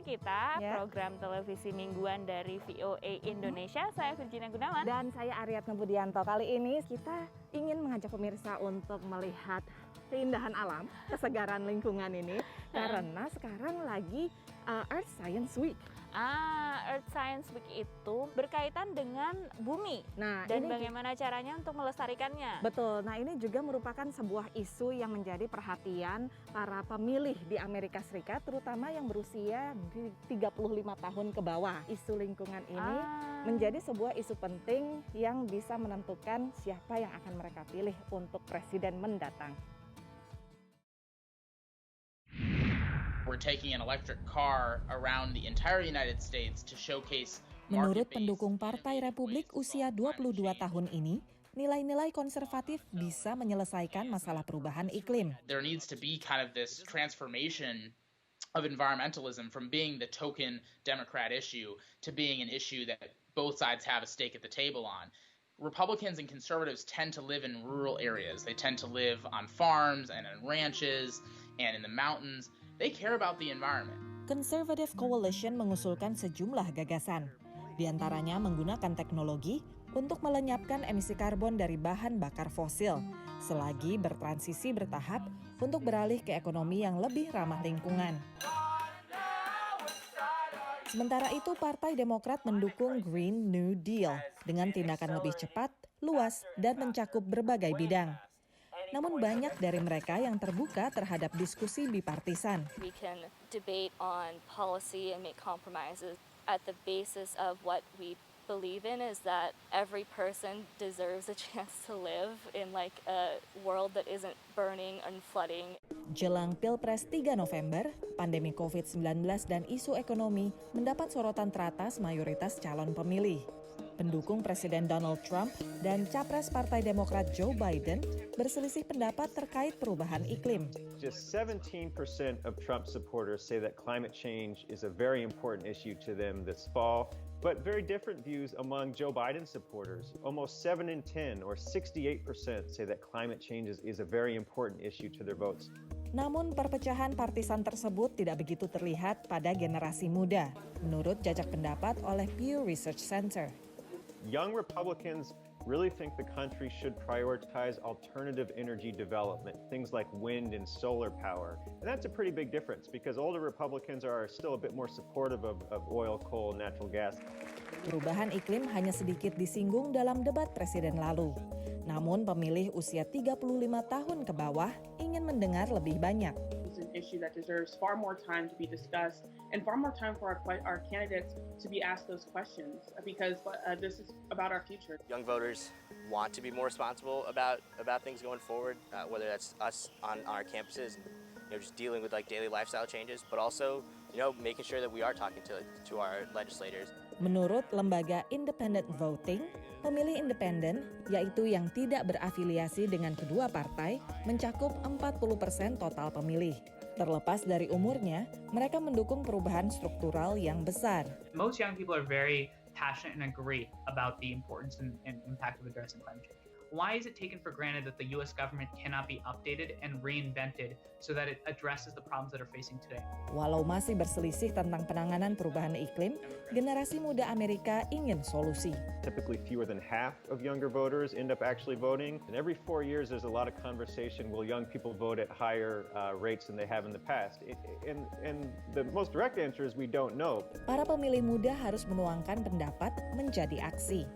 kita, Ya. program televisi mingguan dari VOA Indonesia. Saya Virginia Gunawan. Dan saya Aryatna Budianto. Kali ini kita ingin mengajak pemirsa untuk melihat keindahan alam, kesegaran lingkungan ini. Karena sekarang lagi Earth Science Week. Earth Science Week itu berkaitan dengan bumi. Nah, Dan ini bagaimana caranya untuk melestarikannya. betul. Nah, ini juga merupakan sebuah isu yang menjadi perhatian para pemilih di Amerika Serikat, terutama yang berusia di 35 tahun ke bawah. Isu lingkungan ini menjadi sebuah isu penting yang bisa menentukan siapa yang akan mereka pilih untuk presiden mendatang. We're taking an electric car around the entire United States to showcase Menurut pendukung Partai Republik usia 22 tahun ini, nilai-nilai konservatif bisa menyelesaikan masalah perubahan iklim. There needs to be kind of this transformation of environmentalism from being the token Democrat issue to being an issue that both sides have a stake at the table on. Republicans and conservatives tend to live in rural areas. They tend to live on farms and on ranches and in the mountains. They care about the environment. Conservative Coalition mengusulkan sejumlah gagasan, di antaranya menggunakan teknologi untuk melenyapkan emisi karbon dari bahan bakar fosil, selagi bertransisi bertahap untuk beralih ke ekonomi yang lebih ramah lingkungan. Sementara itu, Partai Demokrat mendukung Green New Deal dengan tindakan lebih cepat, luas, dan mencakup berbagai bidang. Namun banyak dari mereka yang terbuka terhadap diskusi bipartisan. We can debate on policy and make compromises at the basis of what we believe in is that every person deserves a chance to live in like a world that isn't burning and flooding. Jelang Pilpres 3 November, pandemi COVID-19 dan isu ekonomi mendapat sorotan teratas mayoritas calon pemilih. Pendukung Presiden Donald Trump dan Capres Partai Demokrat Joe Biden berselisih pendapat terkait perubahan iklim. Just 17% of Trump supporters say that climate change is a very important issue to them this fall, but very different views among Joe Biden supporters. Almost 7 in 10, or 68%, say that climate change is a very important issue to their votes. Namun perpecahan partisan tersebut tidak begitu terlihat pada generasi muda, menurut jajak pendapat oleh Pew Research Center. Young Republicans really think the country should prioritize alternative energy development, things like wind and solar power. And that's a pretty big difference because older Republicans are still a bit more supportive of oil, coal, natural gas. Perubahan iklim hanya sedikit disinggung dalam debat presiden lalu. Namun pemilih usia 35 tahun ke bawah ingin mendengar lebih banyak. It's an issue that deserves far more time to be discussed and far more time for our candidates to be asked those questions because this is about our future. Young voters want to be more responsible about things going forward, whether that's us on our campuses, just dealing with like daily lifestyle changes, but also making sure that we are talking to our legislators. Menurut lembaga Independent Voting, pemilih independen, yaitu yang tidak berafiliasi dengan kedua partai, mencakup 40% total pemilih. Terlepas dari umurnya, mereka mendukung perubahan struktural yang besar. Most young people are very passionate and agree about the importance and impact of addressing climate change. Why is it taken for granted that the U.S. government cannot be updated and reinvented so that it addresses the problems that are facing today? Walau masih berselisih tentang penanganan perubahan iklim, generasi muda Amerika ingin solusi. Typically fewer than half of younger voters end up actually voting. And every 4 years there's a lot of conversation, will young people vote at higher rates than they have in the past? And the most direct answer is we don't know. Para pemilih muda harus menuangkan pendapat menjadi aksi.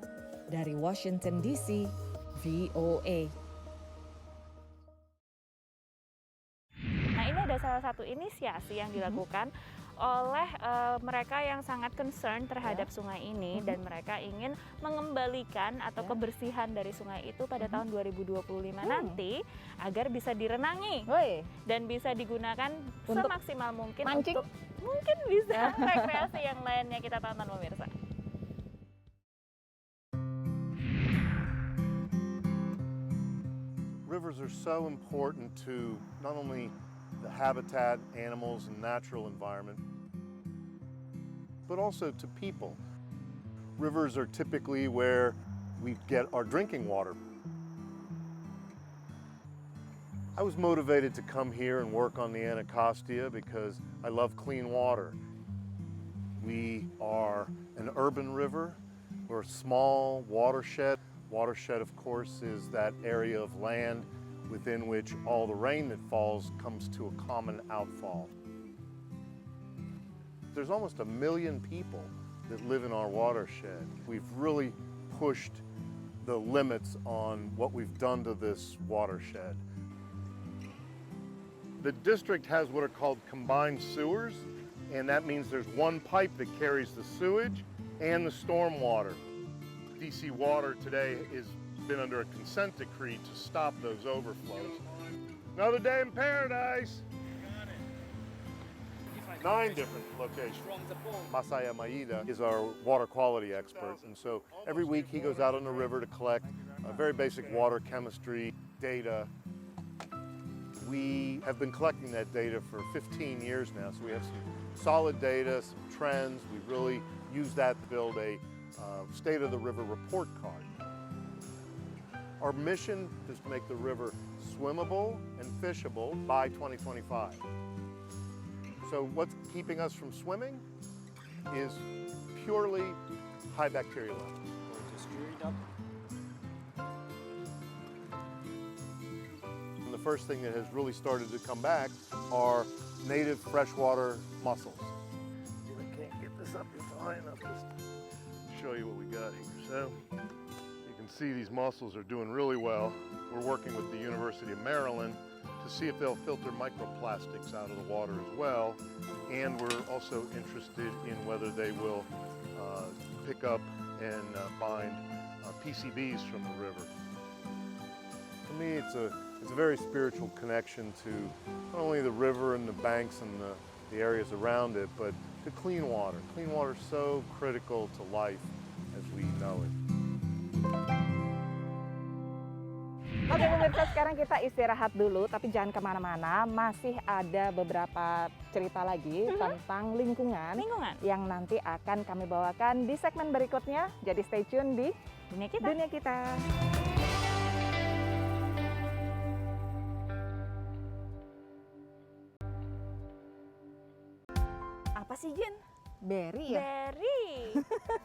Dari Washington DC, VOA. Nah, ini ada salah satu inisiasi yang dilakukan oleh mereka yang sangat concern terhadap sungai ini dan mereka ingin mengembalikan atau kebersihan dari sungai itu pada tahun 2025 nanti agar bisa direnangi dan bisa digunakan Untuk semaksimal mungkin mancing? untuk mungkin bisa rekreasi yang lainnya. Kita tonton pemirsa. Rivers are so important to not only the habitat, animals, and natural environment, but also to people. Rivers are typically where we get our drinking water. I was motivated to come here and work on the Anacostia because I love clean water. We are an urban river. We're a small watershed. Watershed, of course, is that area of land within which all the rain that falls comes to a common outfall. There's almost 1 million people that live in our watershed. We've really pushed the limits on what we've done to this watershed. The district has what are called combined sewers, and that means there's one pipe that carries the sewage and the storm water. DC Water today has been under a consent decree to stop those overflows. Another day in paradise. 9 different locations. Masaya Maeda is our water quality expert, and so every week he goes out on the river to collect very basic water chemistry data. We have been collecting that data for 15 years now, so we have some solid data, some trends. We really use that to build a state of the river report card. Our mission is to make the river swimmable and fishable by 2025. So what's keeping us from swimming is purely high bacteria levels. And the first thing that has really started to come back are native freshwater mussels. I can't get this up high enough to show you what we got here. So you can see these mussels are doing really well. We're working with the University of Maryland to see if they'll filter microplastics out of the water as well. And we're also interested in whether they will pick up and bind PCBs from the river. For me, it's a very spiritual connection to not only the river and the banks and the areas around it, but to clean water. Clean water is so critical to life as we know it. Oke pemirsa, sekarang kita istirahat dulu, tapi jangan kemana-mana. Masih ada beberapa cerita lagi tentang lingkungan yang nanti akan kami bawakan di segmen berikutnya. Jadi stay tune di Dunia Kita. Dunia Kita. Apa sih, Jen? Berry ya? Berry.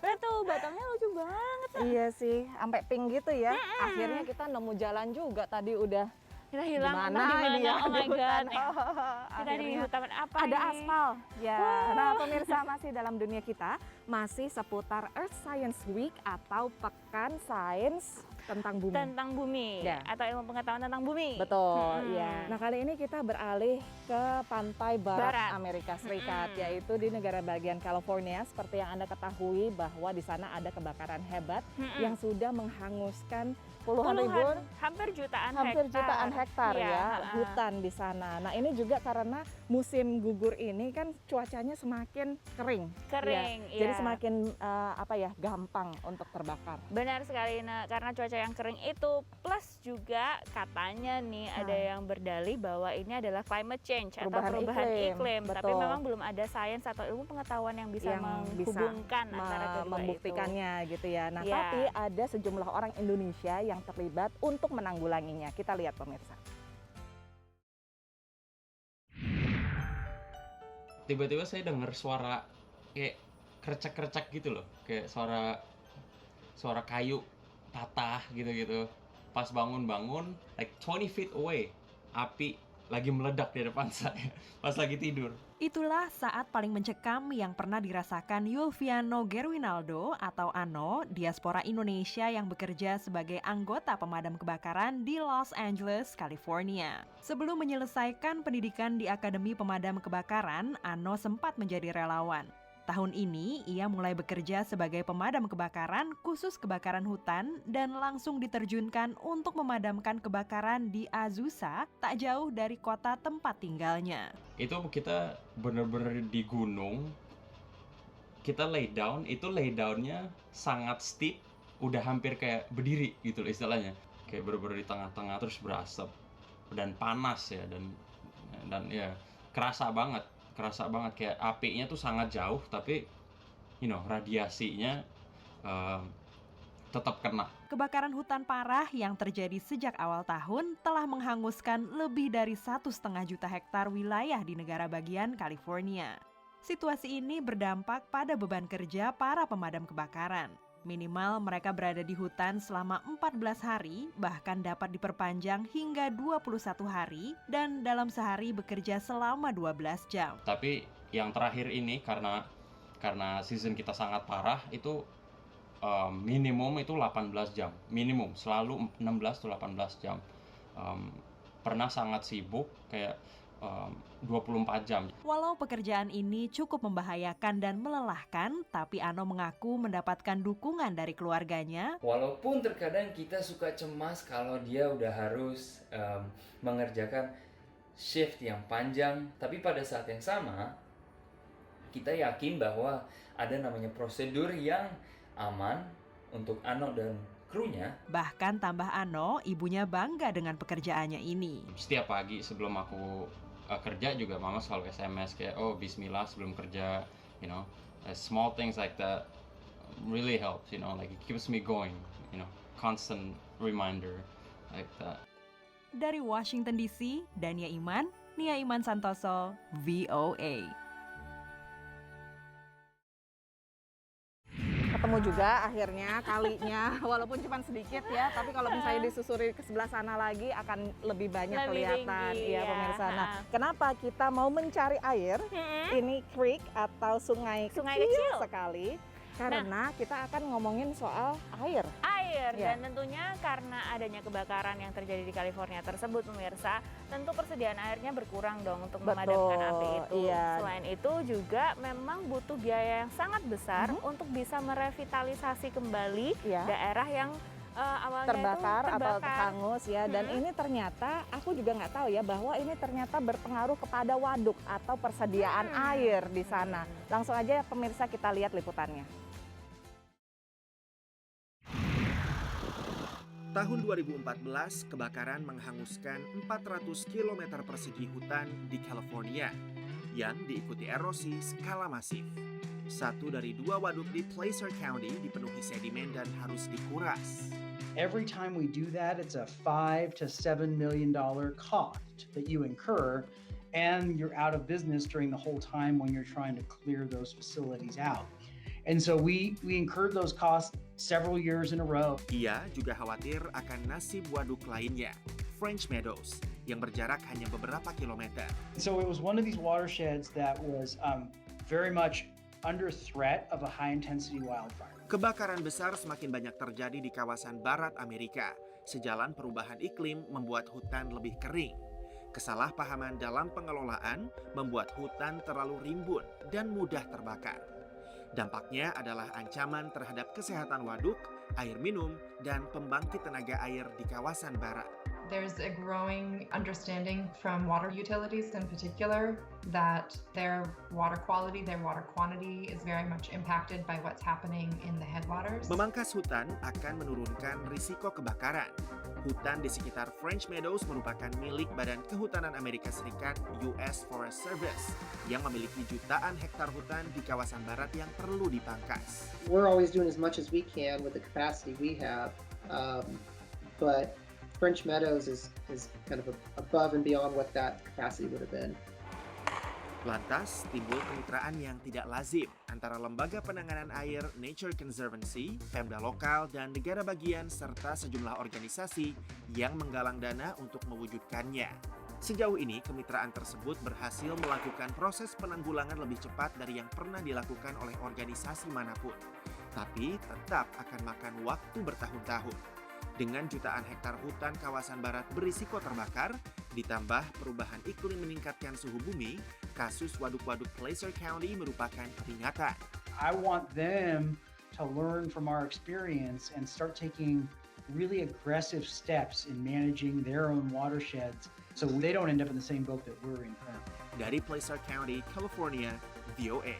Betul, batangnya lucu banget. Iya sih, sampai pink gitu ya. Akhirnya kita nemu jalan juga, tadi udah kita hilang di mana ya, oh my god. Kita di hutan apa ada ini? aspal ya. Nah pemirsa, masih dalam dunia kita, masih seputar Earth Science Week atau Pekan Sains tentang bumi. Tentang bumi Ya. atau ilmu pengetahuan tentang bumi. Betul, ya. Nah kali ini kita beralih ke pantai barat Amerika Serikat, yaitu di negara bagian California. Seperti yang Anda ketahui bahwa di sana ada kebakaran hebat yang sudah menghanguskan puluhan ribu, hampir jutaan hektar ya hutan di sana. Nah ini juga karena musim gugur ini kan cuacanya semakin kering, ya. Jadi semakin gampang untuk terbakar. Benar sekali, nah, karena cuaca yang kering itu, plus juga katanya nih ada yang berdalih bahwa ini adalah climate change atau perubahan iklim. Tapi memang belum ada sains atau ilmu pengetahuan yang bisa menghubungkan antara kedua membuktikannya itu. Gitu ya. Nah tapi ada sejumlah orang Indonesia yang terlibat untuk menanggulanginya. Kita lihat pemirsa. Tiba-tiba saya dengar suara kayak krecek-krecek gitu loh, kayak suara kayu patah gitu-gitu. Pas bangun-bangun, like 20 feet away, api lagi meledak di depan saya pas lagi tidur. Itulah saat paling mencekam yang pernah dirasakan Yulviano Gerwinaldo atau Ano, diaspora Indonesia yang bekerja sebagai anggota pemadam kebakaran di Los Angeles, California. Sebelum menyelesaikan pendidikan di Akademi Pemadam Kebakaran, Ano sempat menjadi relawan. Tahun ini, ia mulai bekerja sebagai pemadam kebakaran khusus kebakaran hutan dan langsung diterjunkan untuk memadamkan kebakaran di Azusa, tak jauh dari kota tempat tinggalnya. Itu kita bener-bener di gunung, kita lay down, itu lay down-nya sangat steep, udah hampir kayak berdiri gitu loh istilahnya. Kayak bener-bener di tengah-tengah terus berasap dan panas ya, dan ya kerasa banget kayak apinya tuh sangat jauh, tapi radiasinya tetap kena. Kebakaran hutan parah yang terjadi sejak awal tahun telah menghanguskan lebih dari 1,5 juta hektar wilayah di negara bagian California. Situasi ini berdampak pada beban kerja para pemadam kebakaran. Minimal mereka berada di hutan selama 14 hari, bahkan dapat diperpanjang hingga 21 hari, dan dalam sehari bekerja selama 12 jam. Tapi yang terakhir ini karena season kita sangat parah, itu minimum itu 18 jam. Minimum, selalu 16 atau 18 jam. Pernah sangat sibuk, kayak 24 jam. Walau pekerjaan ini cukup membahayakan dan melelahkan, tapi Ano mengaku mendapatkan dukungan dari keluarganya. Walaupun terkadang kita suka cemas kalau dia udah harus mengerjakan shift yang panjang, tapi pada saat yang sama kita yakin bahwa ada namanya prosedur yang aman untuk Ano dan krunya. Bahkan tambah Ano, ibunya bangga dengan pekerjaannya ini. Setiap pagi sebelum aku kerja juga mama selalu SMS kayak, oh bismillah sebelum kerja, you know, small things like that really helps, you know, like it keeps me going, you know, constant reminder like that. Dari Washington DC, Dania Iman, Nia Iman Santoso, VOA. Ketemu juga akhirnya kalinya, walaupun cuma sedikit ya, tapi kalau misalnya disusuri ke sebelah sana lagi akan lebih banyak Lebih kelihatan tinggi, ya ya. pemirsa. Nah, kenapa kita mau mencari air? Ini creek atau sungai kecil sekali. Karena kita akan ngomongin soal air. Dan tentunya karena adanya kebakaran yang terjadi di California tersebut, pemirsa, tentu persediaan airnya berkurang dong untuk memadamkan api itu. Selain itu juga memang butuh biaya yang sangat besar untuk bisa merevitalisasi kembali daerah yang awalnya terbakar itu atau hangus ya. Dan ini ternyata aku juga nggak tahu ya bahwa ini ternyata berpengaruh kepada waduk atau persediaan air di sana. Langsung aja pemirsa kita lihat liputannya. Tahun 2014, kebakaran menghanguskan 400 km persegi hutan di California yang diikuti erosi skala masif. Satu dari dua waduk di Placer County dipenuhi sedimen dan harus dikuras. Every time we do that, it's a $5 to $7 million cost that you incur, and you're out of business during the whole time when you're trying to clear those facilities out. And so we incurred those costs several years in a row. Ia juga khawatir akan nasib waduk lainnya, French Meadows, yang berjarak hanya beberapa kilometer. So it was one of these watersheds that was very much under threat of a high-intensity wildfire. Kebakaran besar semakin banyak terjadi di kawasan barat Amerika. Sejalan perubahan iklim membuat hutan lebih kering. Kesalahpahaman dalam pengelolaan membuat hutan terlalu rimbun dan mudah terbakar. Dampaknya adalah ancaman terhadap kesehatan waduk, air minum, dan pembangkit tenaga air di kawasan barat. There's a growing understanding from water utilities in particular that their water quality, their water quantity is very much impacted by what's happening in the headwaters. Memangkas hutan akan menurunkan risiko kebakaran. Hutan di sekitar French Meadows merupakan milik Badan Kehutanan Amerika Serikat US Forest Service yang memiliki jutaan hektar hutan di kawasan barat yang perlu dipangkas. We're always doing as much as we can with the capacity we have, but French Meadows is kind of above and beyond what that capacity would have been. Lantas, timbul kemitraan yang tidak lazim antara Lembaga Penanganan Air Nature Conservancy, Pemda lokal, dan negara bagian serta sejumlah organisasi yang menggalang dana untuk mewujudkannya. Sejauh ini, kemitraan tersebut berhasil melakukan proses penanggulangan lebih cepat dari yang pernah dilakukan oleh organisasi manapun. Tapi tetap akan makan waktu bertahun-tahun. Dengan jutaan hektar hutan kawasan barat berisiko terbakar, ditambah perubahan iklim meningkatkan suhu bumi, kasus waduk-waduk Placer County merupakan peringatan. I want them to learn from our experience and start taking really aggressive steps in managing their own watersheds so they don't end up in the same boat that we're in currently. Dari Placer County, California, VOA.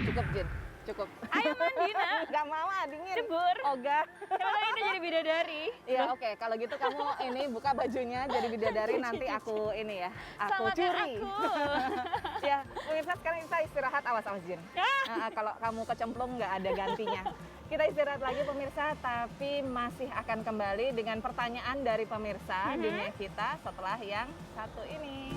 Cukup, Jin. Cukup. Ayo Mandina. Gak mau, dingin. Cebur. Ogah. Kalau ini jadi bidadari. Iya, oke. Kalau gitu kamu ini buka bajunya jadi bidadari, nanti aku ini ya. Aku Sama curi. kayak aku. Ya, pemirsa sekarang kita istirahat, awas Jin. Kalau kamu kecemplung nggak ada gantinya. Kita istirahat lagi pemirsa, tapi masih akan kembali dengan pertanyaan dari pemirsa dunia kita setelah yang satu ini.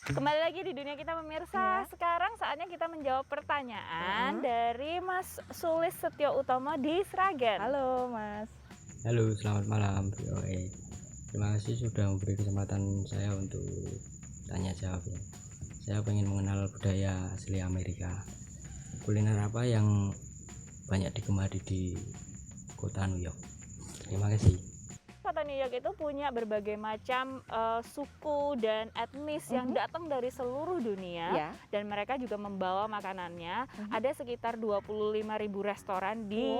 Kembali lagi di Dunia Kita pemirsa. Sekarang saatnya kita menjawab pertanyaan dari Mas Sulis Setio Utomo di Sragen. Halo Mas. Halo, selamat malam VOA. Terima kasih sudah memberi kesempatan saya untuk tanya jawab ya. Saya ingin mengenal budaya asli Amerika. Kuliner apa yang banyak digemari di kota New York? Terima kasih. Kota New York itu punya berbagai macam suku dan etnis yang datang dari seluruh dunia dan mereka juga membawa makanannya. Ada sekitar 25.000 restoran di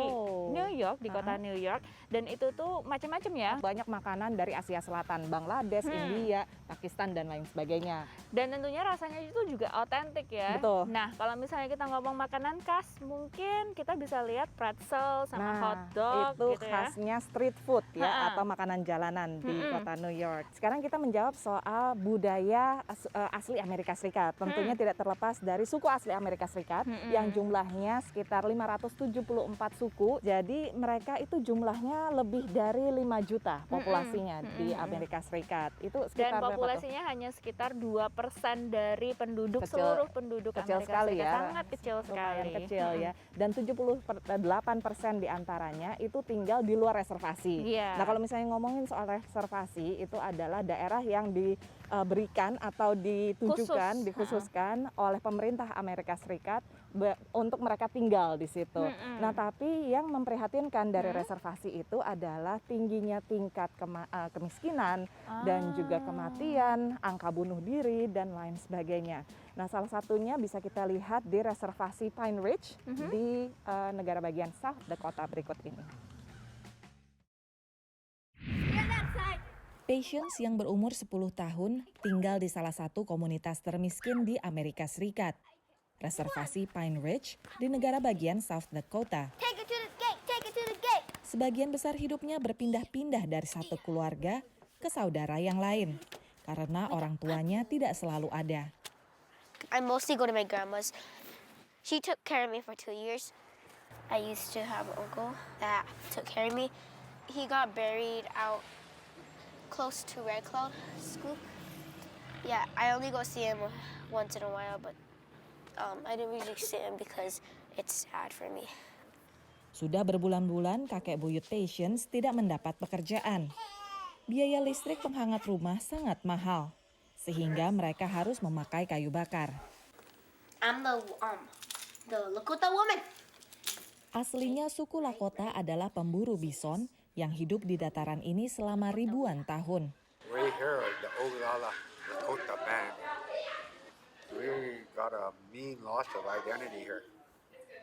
New York, di kota New York, dan itu tuh macam-macam ya. Banyak makanan dari Asia Selatan, Bangladesh, India, Pakistan dan lain sebagainya. Dan tentunya rasanya itu juga otentik ya. Betul. Nah, kalau misalnya kita ngomong makanan khas, mungkin kita bisa lihat pretzel sama hotdog itu gitu ya. khasnya street food ya atau makanan jalanan di kota New York. Sekarang kita menjawab soal budaya asli Amerika Serikat. Tentunya tidak terlepas dari suku asli Amerika Serikat yang jumlahnya sekitar 574 suku. Jadi mereka itu jumlahnya lebih dari 5 juta populasinya di Amerika Serikat. Itu sekitar dan populasinya hanya sekitar 2% dari penduduk Kecil- seluruh penduduk kecil Amerika sekali Serikat. ya. Sangat kecil sekali. Kecil ya. Dan 78% diantaranya itu tinggal di luar reservasi. Iya. Nah kalau misalnya ngomongin soal reservasi, itu adalah daerah yang diberikan atau ditujukan, dikhususkan oleh pemerintah Amerika Serikat untuk mereka tinggal di situ. Nah tapi yang memprihatinkan dari reservasi itu adalah tingginya tingkat kemiskinan dan juga kematian, angka bunuh diri dan lain sebagainya. Nah salah satunya bisa kita lihat di reservasi Pine Ridge di negara bagian South Dakota berikut ini. Patience yang berumur 10 tahun tinggal di salah satu komunitas termiskin di Amerika Serikat, reservasi Pine Ridge di negara bagian South Dakota. Sebagian besar hidupnya berpindah-pindah dari satu keluarga ke saudara yang lain, karena orang tuanya tidak selalu ada. I mostly go to my grandma's. She took care of me for 2 years. I used to have an uncle that took care of me. He got buried out close to Red Cloud Scoop. Yeah, I only go see him once in a while, but I didn't really see him because it's sad for me. Sudah berbulan-bulan kakek buyut Patience tidak mendapat pekerjaan. Biaya listrik penghangat rumah sangat mahal, sehingga mereka harus memakai kayu bakar. I'm the Lakota woman. Aslinya suku Lakota adalah pemburu bison yang hidup di dataran ini selama ribuan tahun. We here, the Oglala Lakota band, we got a mean loss of identity here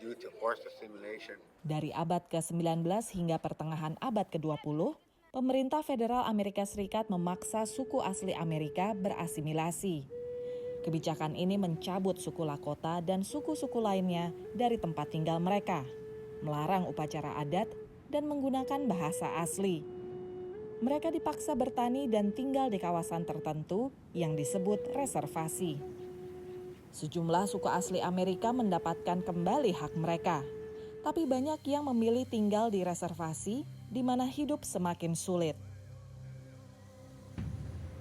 due to forced assimilation. Dari abad ke-19 hingga pertengahan abad ke-20, pemerintah federal Amerika Serikat memaksa suku asli Amerika berasimilasi. Kebijakan ini mencabut suku Lakota dan suku-suku lainnya dari tempat tinggal mereka, melarang upacara adat, dan menggunakan bahasa asli. Mereka dipaksa bertani dan tinggal di kawasan tertentu yang disebut reservasi. Sejumlah suku asli Amerika mendapatkan kembali hak mereka, tapi banyak yang memilih tinggal di reservasi di mana hidup semakin sulit.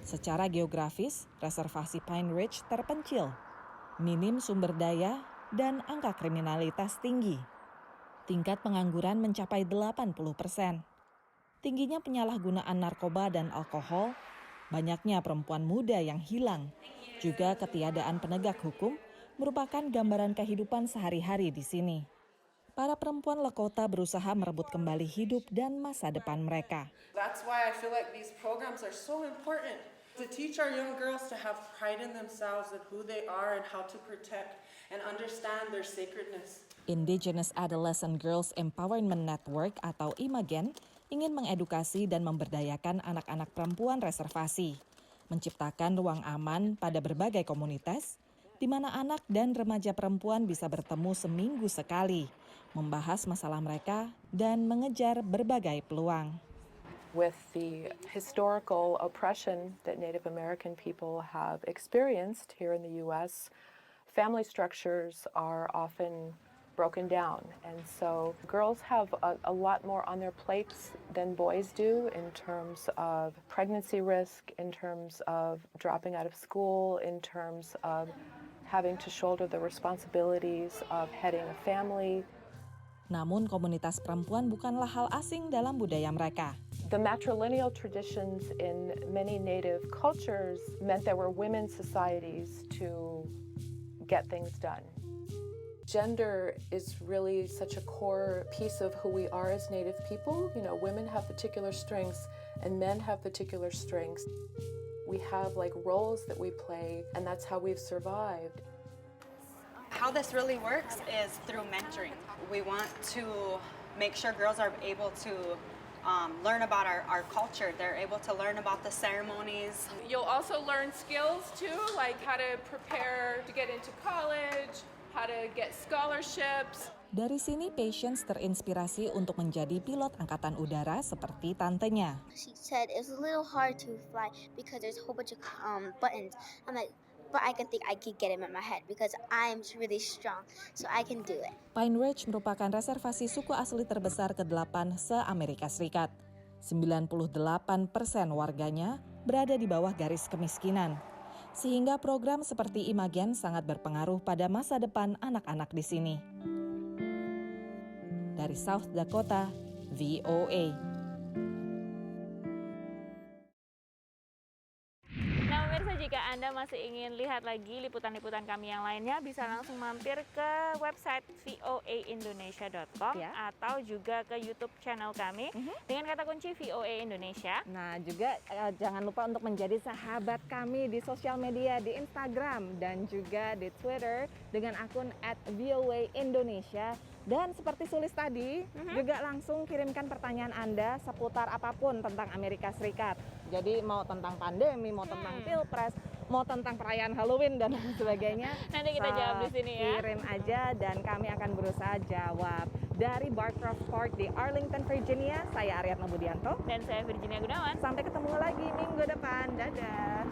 Secara geografis, reservasi Pine Ridge terpencil, minim sumber daya, dan angka kriminalitas tinggi. Tingkat pengangguran mencapai 80%. Tingginya penyalahgunaan narkoba dan alkohol, banyaknya perempuan muda yang hilang, juga ketiadaan penegak hukum merupakan gambaran kehidupan sehari-hari di sini. Para perempuan Lakota berusaha merebut kembali hidup dan masa depan mereka. That's why I feel like these programs are so important to teach our young girls to have pride in themselves and who they are and how to protect and understand their sacredness. Indigenous Adolescent Girls Empowerment Network atau IMAGEN ingin mengedukasi dan memberdayakan anak-anak perempuan reservasi, menciptakan ruang aman pada berbagai komunitas, di mana anak dan remaja perempuan bisa bertemu seminggu sekali, membahas masalah mereka, dan mengejar berbagai peluang. With the historical oppression that Native American people have experienced here in the U.S., family structures are often broken down. And so girls have a lot more on their plates than boys do in terms of pregnancy risk, in terms of dropping out of school, in terms of having to shoulder the responsibilities of heading a family. Namun komunitas perempuan bukanlah hal asing dalam budaya mereka. The matrilineal traditions in many Native cultures meant there were women's societies to get things done. Gender is really such a core piece of who we are as Native people. You know, women have particular strengths and men have particular strengths. We have like roles that we play, and that's how we've survived. How this really works is through mentoring. We want to make sure girls are able to learn about our culture. They're able to learn about the ceremonies. You'll also learn skills too, like how to prepare to get into college, how to get scholarships. Dari sini Patience terinspirasi untuk menjadi pilot angkatan udara seperti tantenya. She said it was a little hard to fly because there's a whole bunch of buttons. I'm like, but I can think I can get him in my head because I'm really strong, so I can do it. Pine Ridge merupakan reservasi suku asli terbesar ke-8 se-Amerika Serikat. 98% warganya berada di bawah garis kemiskinan. Sehingga program seperti Imagen sangat berpengaruh pada masa depan anak-anak di sini. Dari South Dakota, VOA. Nah, pemirsa, jika Anda masih ingin lihat lagi liputan-liputan kami yang lainnya, bisa langsung mampir ke website voaindonesia.com atau juga ke YouTube channel kami dengan kata kunci VOA Indonesia. Nah, juga jangan lupa untuk menjadi sahabat kami di sosial media, di Instagram dan juga di Twitter dengan akun @voaindonesia. Dan seperti Sulis tadi, juga langsung kirimkan pertanyaan Anda seputar apapun tentang Amerika Serikat. Jadi mau tentang pandemi, mau tentang pilpres, mau tentang perayaan Halloween dan sebagainya. Nanti kita jawab di sini ya. Kirim aja dan kami akan berusaha jawab. Dari Barcroft Park di Arlington, Virginia, saya Aryatna Budianto. Dan saya Virginia Gunawan. Sampai ketemu lagi minggu depan. Dadah.